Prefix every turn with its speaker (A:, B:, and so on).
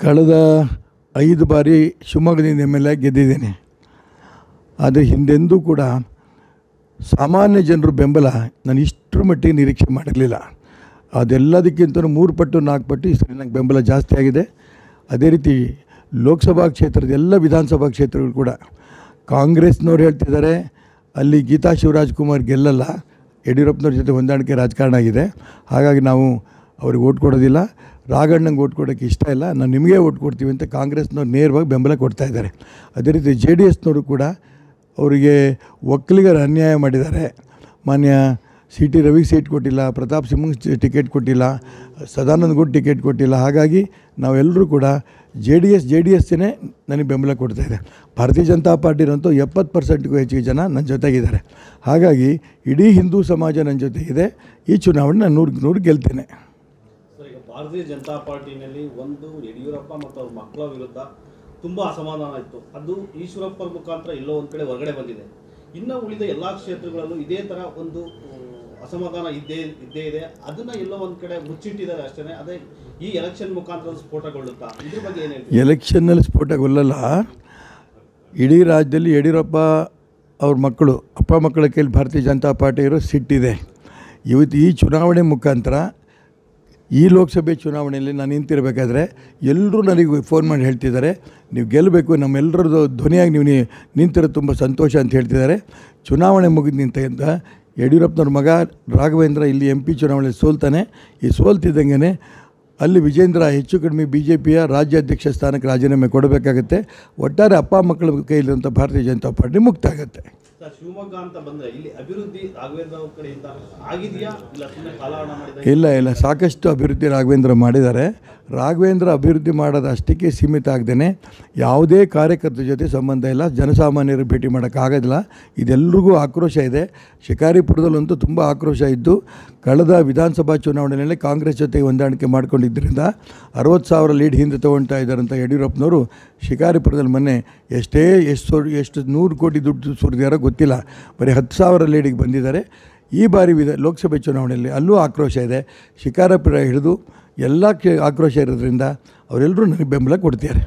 A: ಕಳೆದ 5 ಬಾರಿ ಶಿವಮೊಗ್ಗದಿಂದ MLA ಗೆದ್ದಿದ್ದೇನೆ. ಆದರೆ ಹಿಂದೆಂದೂ ಕೂಡ ಸಾಮಾನ್ಯ ಜನರ ಬೆಂಬಲ ನಾನು ಇಷ್ಟರ ಮಟ್ಟಿಗೆ ನಿರೀಕ್ಷೆ ಮಾಡಿರಲಿಲ್ಲ. ಅದೆಲ್ಲದಕ್ಕಿಂತ 3 ಪಟ್ಟು 4 ಪಟ್ಟು ಈ ಸರಿ ನನಗೆ ಬೆಂಬಲ ಜಾಸ್ತಿ ಆಗಿದೆ. ಅದೇ ರೀತಿ ಲೋಕಸಭಾ ಕ್ಷೇತ್ರದ ಎಲ್ಲ ವಿಧಾನಸಭಾ ಕ್ಷೇತ್ರಗಳು ಕೂಡ ಕಾಂಗ್ರೆಸ್ನವ್ರು ಹೇಳ್ತಿದ್ದಾರೆ ಅಲ್ಲಿ ಗೀತಾ ಶಿವರಾಜ್ಕುಮಾರ್ ಗೆಲ್ಲಲ್ಲ, ಯಡಿಯೂರಪ್ಪನವ್ರ ಜೊತೆ ಹೊಂದಾಣಿಕೆ ರಾಜಕಾರಣ ಆಗಿದೆ, ಹಾಗಾಗಿ ನಾವು ಅವ್ರಿಗೆ ಓಟ್ ಕೊಡೋದಿಲ್ಲ, ರಾಘಣ್ಣಂಗೆ ಓಟ್ ಕೊಡೋಕ್ಕೆ ಇಷ್ಟ ಇಲ್ಲ, ನಾವು ನಿಮಗೆ ಓಟ್ ಕೊಡ್ತೀವಿ ಅಂತ ಕಾಂಗ್ರೆಸ್ನವ್ರು ನೇರವಾಗಿ ಬೆಂಬಲ ಕೊಡ್ತಾಯಿದ್ದಾರೆ. ಅದೇ ರೀತಿ JDSನವರು ಕೂಡ ಅವರಿಗೆ ಒಕ್ಕಲಿಗರ ಅನ್ಯಾಯ ಮಾಡಿದ್ದಾರೆ. ಮಾನ್ಯ CT ರವಿಗೆ ಸೀಟ್ ಕೊಟ್ಟಿಲ್ಲ, ಪ್ರತಾಪ್ ಸಿಂಹಂಗೆ ಟಿಕೆಟ್ ಕೊಟ್ಟಿಲ್ಲ, ಸದಾನಂದ ಗೌಡ ಟಿಕೆಟ್ ಕೊಟ್ಟಿಲ್ಲ. ಹಾಗಾಗಿ ನಾವೆಲ್ಲರೂ ಕೂಡ JDSನೇ ನನಗೆ ಬೆಂಬಲ ಕೊಡ್ತಾಯಿದೆ. ಭಾರತೀಯ ಜನತಾ ಪಾರ್ಟಿರಂತೂ 70%ಗೂ ಹೆಚ್ಚಿಗೆ ಜನ ನನ್ನ ಜೊತೆಗಿದ್ದಾರೆ. ಹಾಗಾಗಿ ಇಡೀ ಹಿಂದೂ ಸಮಾಜ ನನ್ನ ಜೊತೆಗಿದೆ. ಈ ಚುನಾವಣೆ ನಾನು 100% ಗೆಲ್ತೇನೆ.
B: ಈಗ ಭಾರತೀಯ ಜನತಾ ಪಾರ್ಟಿನಲ್ಲಿ ಒಂದು ಯಡಿಯೂರಪ್ಪ ಮತ್ತು ಅವ್ರ ಮಕ್ಕಳ ವಿರುದ್ಧ ತುಂಬ ಅಸಮಾಧಾನ ಇತ್ತು. ಅದು ಈಶ್ವರಪ್ಪರ ಮುಖಾಂತರ ಎಲ್ಲೋ ಒಂದು ಕಡೆ ಹೊರಗಡೆ ಬಂದಿದೆ. ಇನ್ನು ಉಳಿದ ಎಲ್ಲ ಕ್ಷೇತ್ರಗಳಲ್ಲೂ ಇದೇ ಥರ ಒಂದು ಅಸಮಾಧಾನ ಇದ್ದೇ ಇದೆ. ಅದನ್ನು ಎಲ್ಲೋ ಒಂದು ಕಡೆ ಮುಚ್ಚಿಟ್ಟಿದ್ದಾರೆ ಅಷ್ಟೇ. ಅದೇ ಈ ಎಲೆಕ್ಷನ್ ಮುಖಾಂತರ ಸ್ಫೋಟಗೊಳ್ಳುತ್ತಾ? ಇದ್ರ ಬಗ್ಗೆ ಏನು ಹೇಳ್ತೀವಿ?
A: ಎಲೆಕ್ಷನ್ನಲ್ಲಿ ಸ್ಫೋಟಗೊಳ್ಳಲ್ಲ. ಇಡೀ ರಾಜ್ಯದಲ್ಲಿ ಯಡಿಯೂರಪ್ಪ ಅವ್ರ ಮಕ್ಕಳು, ಅಪ್ಪ ಮಕ್ಕಳ ಕೈಲಿ ಭಾರತೀಯ ಜನತಾ ಪಾರ್ಟಿ ಇರೋ ಸಿಟ್ಟಿದೆ. ಇವತ್ತು ಈ ಚುನಾವಣೆ ಮುಖಾಂತರ, ಈ ಲೋಕಸಭೆ ಚುನಾವಣೆಯಲ್ಲಿ ನಾನು ನಿಂತಿರಬೇಕಾದ್ರೆ ಎಲ್ಲರೂ ನನಗೆ ಫೋನ್ ಮಾಡಿ ಹೇಳ್ತಿದ್ದಾರೆ, ನೀವು ಗೆಲ್ಲಬೇಕು, ನಮ್ಮೆಲ್ಲರದ್ದು ಧ್ವನಿಯಾಗಿ ನೀವು ನಿಂತಿರೋ ತುಂಬ ಸಂತೋಷ ಅಂತ ಹೇಳ್ತಿದ್ದಾರೆ. ಚುನಾವಣೆ ಮುಗಿದು ನಿಂತ ಯಡಿಯೂರಪ್ಪನವ್ರ ಮಗ ರಾಘವೇಂದ್ರ ಇಲ್ಲಿ MP ಚುನಾವಣೆಯಲ್ಲಿ ಸೋಲ್ತಾನೆ. ಈ ಸೋಲ್ತಿದ್ದಂಗೆ ಅಲ್ಲಿ ವಿಜೇಂದ್ರ ಹೆಚ್ಚು ಕಡಿಮೆ BJPಯ ರಾಜ್ಯಾಧ್ಯಕ್ಷ ಸ್ಥಾನಕ್ಕೆ ರಾಜೀನಾಮೆ ಕೊಡಬೇಕಾಗತ್ತೆ. ಒಟ್ಟಾರೆ ಅಪ್ಪ ಮಕ್ಕಳ ಕೈಲಿರುವಂಥ ಭಾರತೀಯ ಜನತಾ ಪಾರ್ಟಿ ಮುಕ್ತ ಆಗುತ್ತೆ.
B: ಶಿವಮೊಗ್ಗ ಅಂತ ಬಂದರೆ ಇಲ್ಲಿ ಅಭಿವೃದ್ಧಿ ರಾಘವೇಂದ್ರ ಅವ್ರ ಕಡೆಯಿಂದ ಆಗಿದೆಯಾ, ಇಲ್ಲ ಸುಮ್ಮನೆ ಕಾಲಹರಣ ಮಾಡಿದ?
A: ಇಲ್ಲ, ಸಾಕಷ್ಟು ಅಭಿವೃದ್ಧಿ ರಾಘವೇಂದ್ರ ಮಾಡಿದ್ದಾರೆ. ರಾಘವೇಂದ್ರ ಅಭಿವೃದ್ಧಿ ಮಾಡೋದು ಅಷ್ಟಕ್ಕೆ ಸೀಮಿತ ಆಗದೇ ಯಾವುದೇ ಕಾರ್ಯಕರ್ತರ ಜೊತೆ ಸಂಬಂಧ ಇಲ್ಲ, ಜನಸಾಮಾನ್ಯರು ಭೇಟಿ ಮಾಡೋಕ್ಕಾಗೋದಿಲ್ಲ. ಇದೆಲ್ಲರಿಗೂ ಆಕ್ರೋಶ ಇದೆ. ಶಿಕಾರಿಪುರದಲ್ಲಂತೂ ತುಂಬ ಆಕ್ರೋಶ ಇದ್ದು, ಕಳೆದ ವಿಧಾನಸಭಾ ಚುನಾವಣೆಯಲ್ಲಿ ಕಾಂಗ್ರೆಸ್ ಜೊತೆ ಹೊಂದಾಣಿಕೆ ಮಾಡ್ಕೊಂಡಿದ್ದರಿಂದ 60,000 ಲೀಡ್ ಹಿಂದೆ ತೊಗೊಳ್ತಾ ಇದ್ದಾರಂತ ಯಡಿಯೂರಪ್ಪನವರು ಶಿಕಾರಿಪುರದಲ್ಲಿ ಮೊನ್ನೆ ಎಷ್ಟು 100 ಕೋಟಿ ದುಡ್ಡು ಸುರಿದಾರೋ ಗೊತ್ತಿಲ್ಲ, ಬರೀ 10,000 ಲೀಡಿಗೆ ಬಂದಿದ್ದಾರೆ. ಈ ಬಾರಿ ಲೋಕಸಭೆ ಚುನಾವಣೆಯಲ್ಲಿ ಅಲ್ಲೂ ಆಕ್ರೋಶ ಇದೆ. ಶಿಕಾರಿಪುರ ಹಿಡಿದು ಎಲ್ಲ ಆಕ್ರೋಶ ಇರೋದ್ರಿಂದ ಅವರೆಲ್ಲರೂ ನನಗೆ ಬೆಂಬಲ ಕೊಡ್ತಾರೆ.